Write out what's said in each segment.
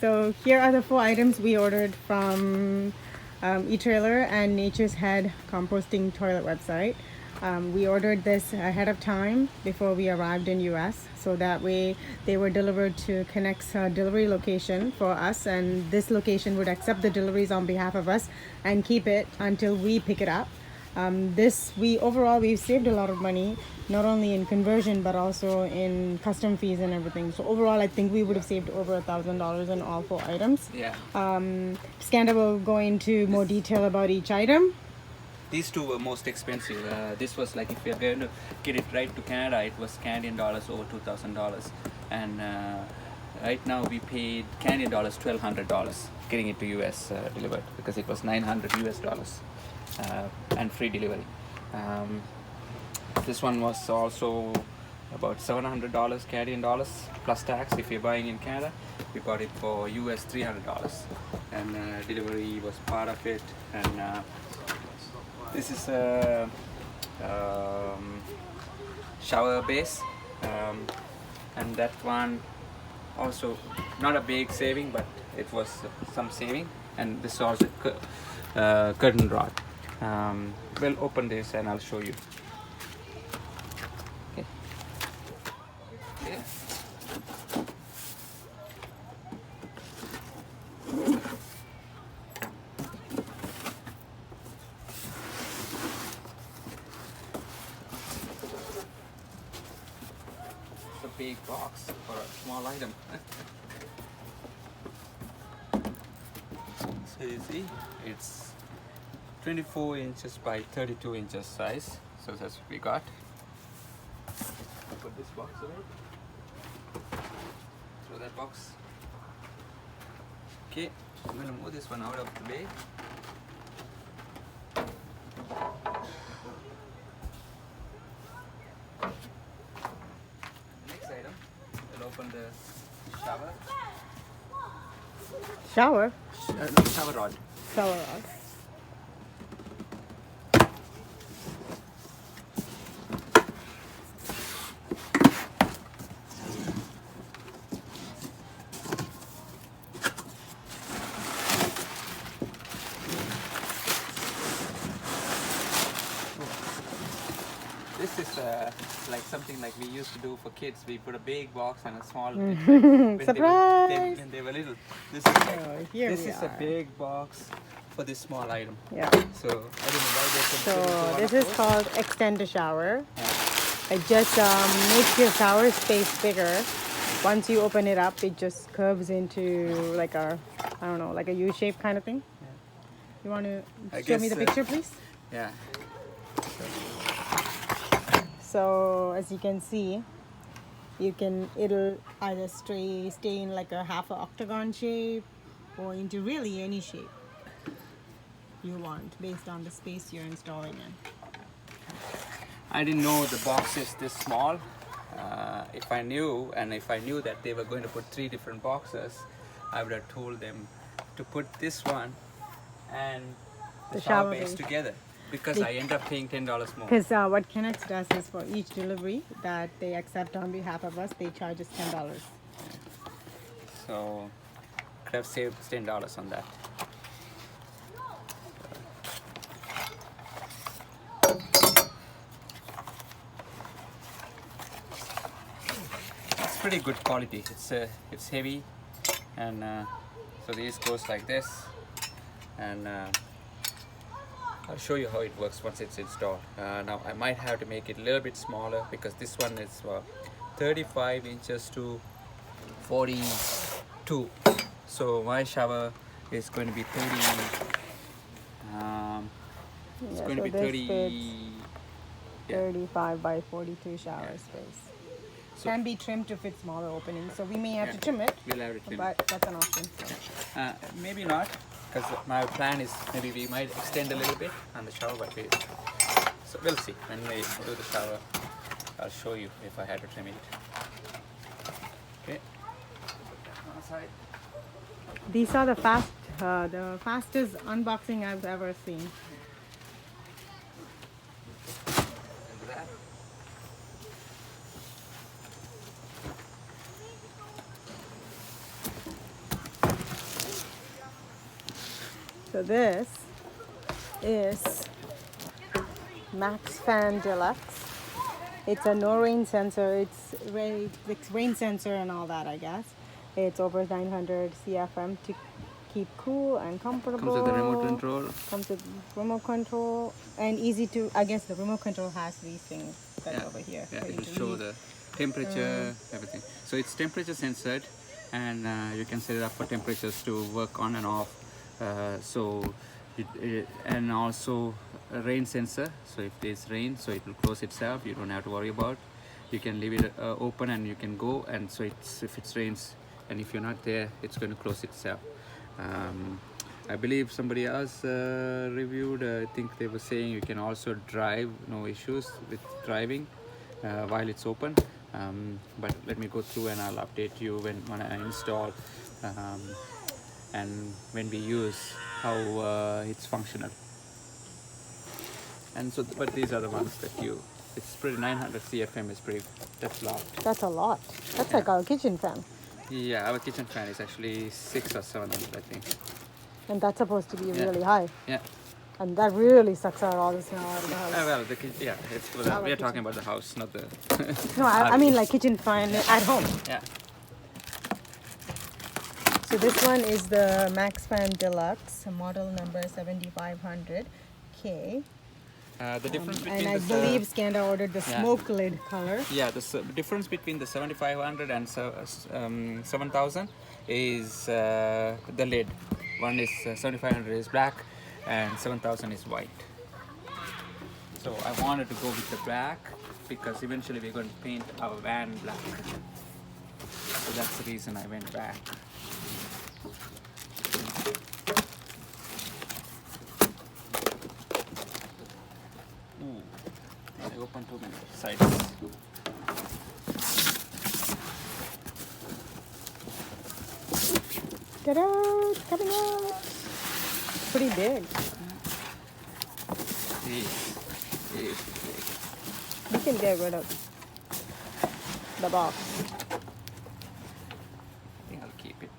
So here are the 4 items we ordered from e-trailer and Nature's Head composting toilet website. We ordered this ahead of time before we arrived in US, so that way they were delivered to Connect's delivery location for us, and this location would accept the deliveries on behalf of us and keep it until we pick it up. We've saved a lot of money, not only in conversion but also in custom fees and everything. So overall, I think we would have saved over $1,000 on all 4 items. Yeah. Skanda will go into more detail about each item. These 2 were most expensive. This was like, if you're going to get it right to Canada, it was Canadian dollars over $2,000, and right now we paid Canadian dollars $1,200 getting it to US delivered, because it was $900 US dollars and free delivery. This one was also about $700 Canadian dollars plus tax if you're buying in Canada. We bought it for US $300, and delivery was part of it. And this is a shower base, and that one also not a big saving, but it was some saving. And this was a curtain rod. We'll open this and I'll show you. Okay. Yeah. It's a big box for a small item. So you see, it's 24 inches by 32 inches size. So that's what we got. Put this box away. Throw that box. Okay, I'm gonna move this one out of the way. Next item, we'll open the shower. Shower? Shower rod. Shower rod. This is like something like we used to do for kids. We put a big box and a small Surprise! when they were little. This is like, Oh, here this we is a are. big box for this small item. Yeah. So I don't know why they So consider it one this of is those. called Extend a Shower. Yeah. It just makes your shower space bigger. Once you open it up, it just curves into like a, I don't know, like a U-shape kind of thing. Yeah. You want to I show me guess, the picture, please? Yeah. So as you can see, it'll either stay in like a half an octagon shape or into really any shape you want based on the space you're installing in. I didn't know the box is this small. If I knew that they were going to put 3 different boxes, I would have told them to put this one and the shower base together, because I end up paying $10 more. Because what Connect does is for each delivery that they accept on behalf of us, they charge us $10. So could have saved $10 on that. It's pretty good quality. It's heavy, and so this goes like this, and I'll show you how it works once it's installed. Now I might have to make it a little bit smaller, because this one is 35 inches to 42. So my shower is going to be 30. It's going to be 30. 35 by 42 shower space. So Can be trimmed to fit smaller openings, so we may have to trim it, we'll have to trim it. but that's an option. Maybe not, because my plan is maybe we might extend a little bit on the shower, but so we'll see. When we do the shower, I'll show you if I had to trim it. Okay. On the side. These are the fastest unboxing I've ever seen. Into that. So this is Maxxfan Deluxe. It's a no rain sensor. It's rain sensor and all that, I guess. It's over 900 CFM to keep cool and comfortable. Comes with the remote control. Comes with remote control and easy to. I guess the remote control has these things that's over here. Yeah, for you it'll to show read. the temperature, everything. So it's temperature censored, and you can set it up for temperatures to work on and off. And also a rain sensor. So if there's rain, so it will close itself. You don't have to worry about. You can leave it open, and you can go. And so if it rains, and if you're not there, it's going to close itself. I believe somebody else reviewed. I think they were saying you can also drive, no issues with driving while it's open. But let me go through and I'll update you when I install and when we use how it's functional. And so, but these are the ones that it's pretty 900 CFM is pretty, that's a lot. That's a lot. That's like our kitchen fan. Yeah, our kitchen fan is actually 600 or 700, I think. And that's supposed to be really high. Yeah. And that really sucks out all the smell out of the house. Well, it's for the, we're talking about the house, not the. No, I mean like kitchen fan at home. Yeah. So this one is the Maxxfan Deluxe, model number 7500K. The difference between And I believe Skanda ordered the smoke lid color. Yeah, the difference between the 7500 and 7000 is the lid. One is 7500 is black and 7000 is white. So I wanted to go with the black because eventually we're going to paint our van black. So that's the reason I went back. Ooh, I opened too many sides. Ta-da! Coming out! Pretty big. You can get rid of the box. I think I'll keep it.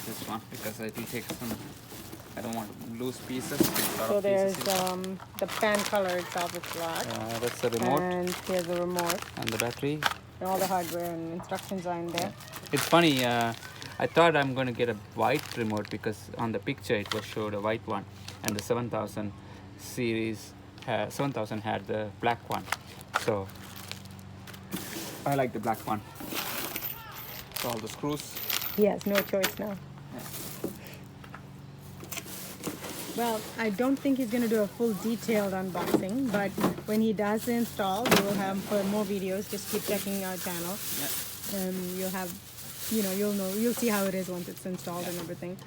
This one because I do take some. I don't want loose pieces. So there's the fan color itself is black. That's the remote. And here's the remote. And the battery. And all the hardware and instructions are in there. Yeah. It's funny. I thought I'm going to get a white remote because on the picture it was showed a white one, and the 7000 series 7000 had the black one. So I like the black one. So all the screws. He has no choice now. Yeah. Well, I don't think he's going to do a full detailed unboxing, but when he does install, we will have for more videos. Just keep checking our channel. Yeah. You'll have, you'll see how it is once it's installed and everything.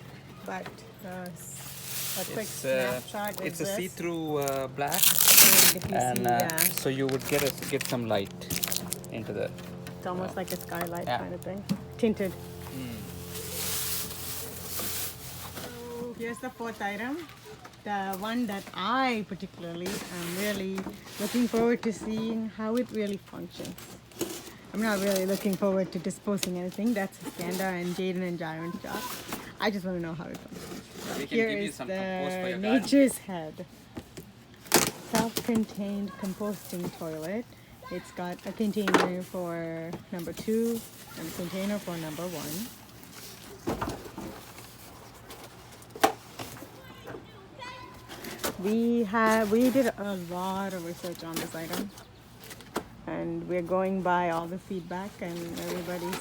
But a quick snapshot is it's a see-through black, and so you would get some light into the. It's almost like a skylight kind of thing, tinted. So here's the fourth item. The one that I particularly am really looking forward to seeing how it really functions. I'm not really looking forward to disposing anything. That's Skanda and Jaden and Gyron's job. I just want to know how it functions. We can Here give you is some the compost for your Nature's Head self-contained composting toilet. It's got a container for number 2 and a container for number 1. We did a lot of research on this item, and we're going by all the feedback and everybody's.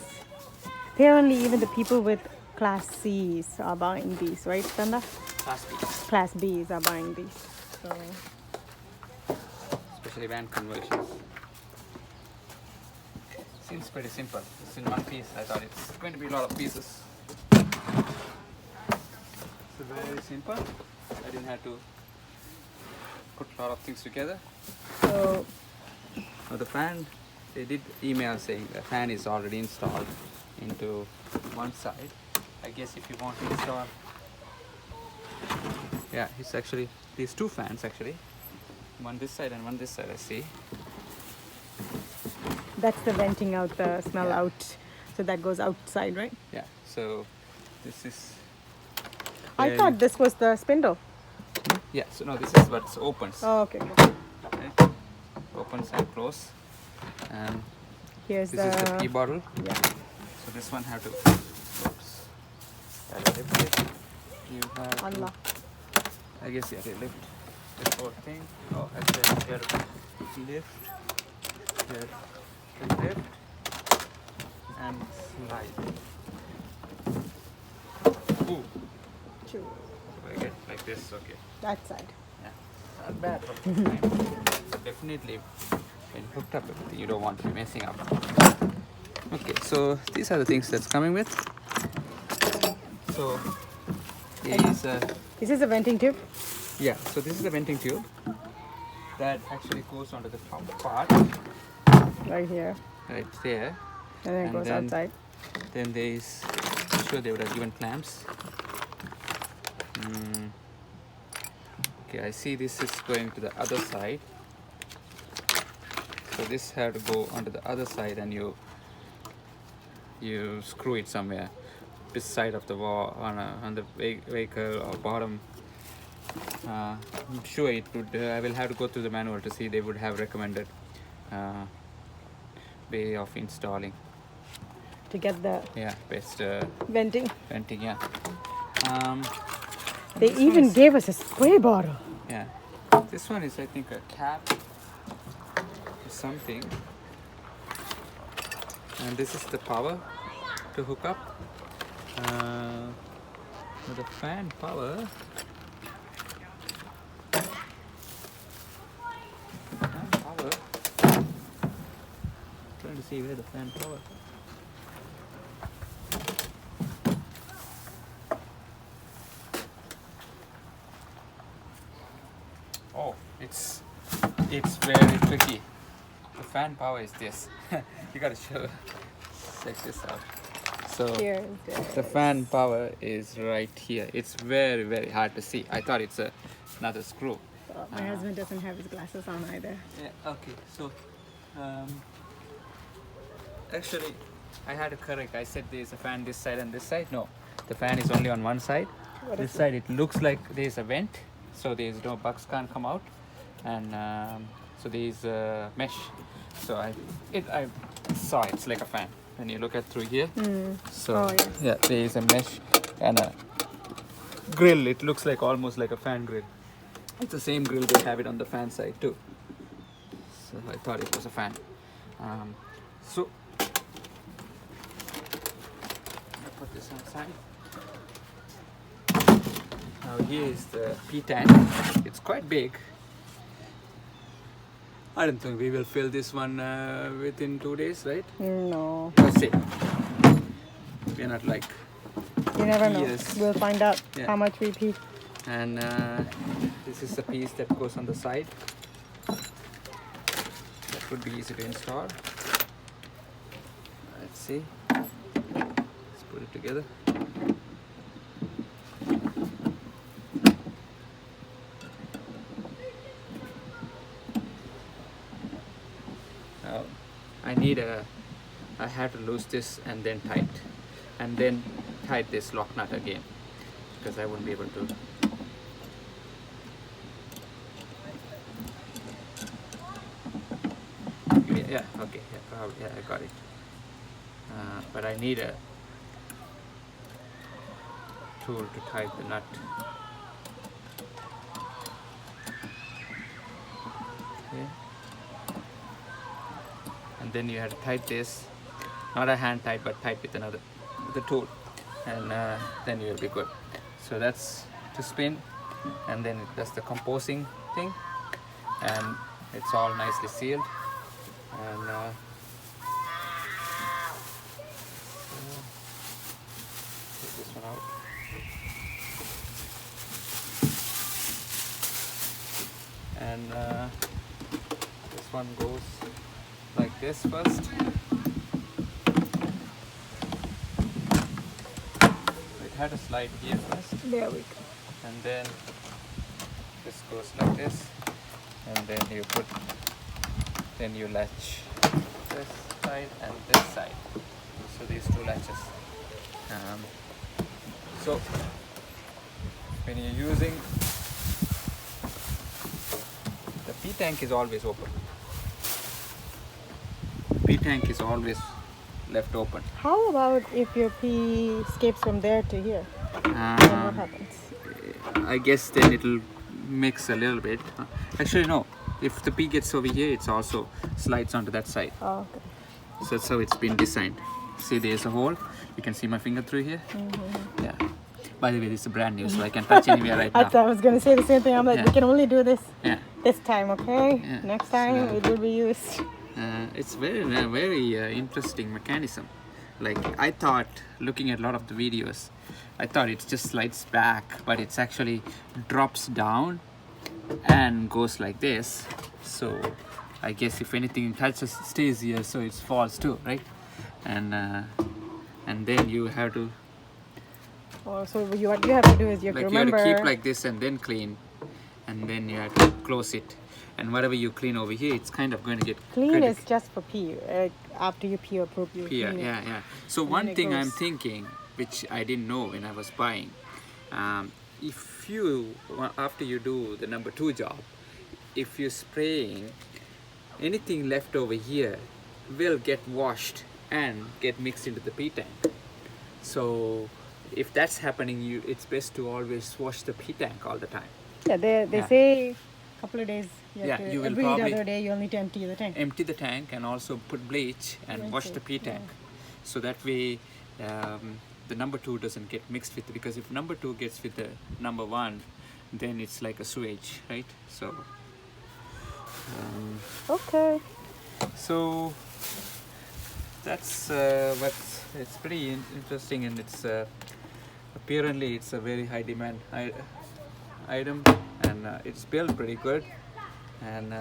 Apparently, even the people with Class C's are buying these, right, Skanda? Class B. Class B's are buying these. So, especially van conversions. Seems pretty simple. It's in one piece. I thought it's going to be a lot of pieces. So very simple. I didn't have to put a lot of things together. so Now the fan, they did email saying the fan is already installed into one side. I guess if you want to install, yeah, it's actually these two fans actually, one this side and one this side. I see. that's the venting out the smell out. So that goes outside, right? Yeah. So this is. I thought this was the spindle. Yeah, so no, this is what opens. Oh, okay. Okay. Opens and close. And Here's this is the pee bottle. Yeah. So this one have to. Oops. Gotta lift it. You have to, Unlock. I guess you have to lift this whole thing. Oh, I said you have to lift. You have to lift and slide. Ooh. True. So I get like this. Okay. That side. Yeah. Not bad. But definitely, when hooked up, you don't want to be messing up. Okay, so these are the things that's coming with. So This is a venting tube. yeah, so this is the venting tube that actually goes onto the top part Right here. right there. And then it goes outside. Then there's, I'm sure they would have given clamps. Okay, I see this is going to the other side. So this had to go onto the other side, and you screw it somewhere, this side of the wall on the vehicle or bottom. I'm sure it would. I will have to go through the manual to see. They would have recommended way of installing. To get the Best venting. venting. Yeah. They even gave us a spray bottle. Yeah. This one is, I think, a cap or something. And this is the power to hook up. With the fan power. Trying to see where the fan power. Oh, it's very tricky. The fan power is this. You gotta check this out. So Here is the fan power is right here. It's very, very hard to see. I thought it's another screw. My husband doesn't have his glasses on either. Yeah, okay. So actually I had to correct. I said there's a fan this side and this side. No, the fan is only on one side. This side it looks like there's a vent, so there's no bugs can't come out, and so there's a mesh. So I saw it's like a fan when you look at through here. So yeah, there is a mesh and a grill. It looks like almost like a fan grill. It's the same grill, they have it on the fan side too. So I thought it was a fan. So I put this outside. Now here is the P tank. It's quite big. I don't think we will fill this one within 2 days, right? No. Let's see. We're not like. You never know. Yes. We'll find out Yeah. how much we pee. And this is the piece that goes on the side. That would be easy to install. Let's see. Let's put it together. Now, I have to loose this and then tight this lock nut again, because I won't be able to. Yeah, okay, yeah, I got it. But I need a tool to tighten the nut. Okay. And then you have to tighten this, not a hand tight, but tight with a tool, and then you'll be good. So that's to spin, and then it does the composing thing, and it's all nicely sealed. And take this one out. And this one goes like this first. It had a slide here first. There we go. And then this goes like this. And then you latch this side and this side. So these two latches. So when you're using, the P tank is always open. The P tank is always left open. How about if your pee escapes from there to here? Then what happens? I guess then it'll mix a little bit. Actually no, if the pee gets over here, it's also slides onto that side. Oh, okay. So that's how it's been designed. See, there's a hole. You can see my finger through here. Yeah. By the way, this is brand new, so I can touch anywhere right I now. thought I was gonna say the same thing. I'm like, Yeah. we can only do this Yeah. time, okay? Yeah. Next time it will be used. It's very interesting mechanism. Like I thought, looking at a lot of the videos, I thought it just slides back, but it's actually drops down and goes like this. So I guess if anything touches, it stays here, so it falls too, right? And then you have to Oh, so what you have to do is you have like to you have remember. to keep like this and then clean, and then you have to close it. And whatever you clean over here, it's kind of going to get Clean is just for pee. After you pee or poop, you yeah, clean it. yeah. So And one then it thing I'm goes. thinking, which I didn't know when I was buying, if you after you do the number 2 job, if you're spraying, anything left over here will get washed and get mixed into the P tank. So if that's happening, it's best to always wash the P tank all the time. Yeah, they Yeah. say a couple of days. You have Yeah, to, you will every probably other day you only need to empty the tank. empty the tank and also put bleach and Rinse wash it, the P tank. yeah. So that way the number 2 doesn't get mixed with it, because if number 2 gets with the number 1, then it's like a sewage, right? So Okay. so that's what's it's pretty interesting, and it's apparently it's a very high demand item, and it's built pretty good, and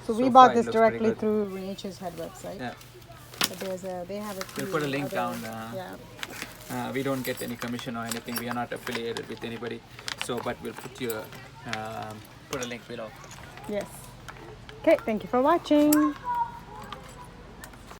So we so bought far it this looks pretty directly good. through Nature's Head website. Yeah. But they have it. We'll through put a link other- down, yeah. we don't get any commission or anything. We are not affiliated with anybody. So, but we'll put a link below. Yes. Okay. Thank you for watching.